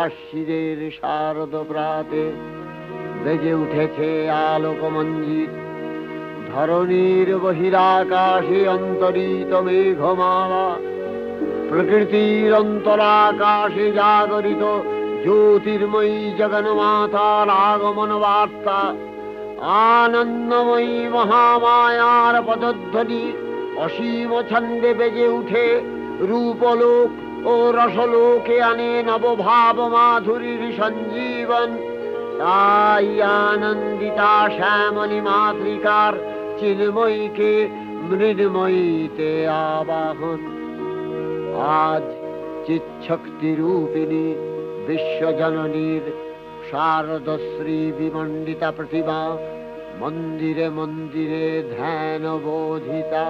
আশ্বিনের শারদ প্রাতে বেজে উঠেছে আলোকমঞ্জিত। ধরণীর বহিরাকাশে অন্তরিত মেঘমালা, প্রকৃতির অন্তরাকাশে জাগরিত জ্যোতির্ময়ী জগন্মাতার আগমন বার্তা। আনন্দময়ী মহামায়ার পদধ্বনি অসীম ছন্দে বেজে উঠে রূপলোক ও রসলোকে আনে নবভাব মাধুরীর সঞ্জীবন। তাই আনন্দিতা শ্যামলী মাতৃকার চিন্ময়ীকে মৃন্ময়ীতে আবাহন। আজ চিৎশক্তি রূপিণী বিশ্বজননীর শারদশ্রী বিমণ্ডিতা প্রতিমা মন্দিরে মন্দিরে ধ্যান বোধিতা।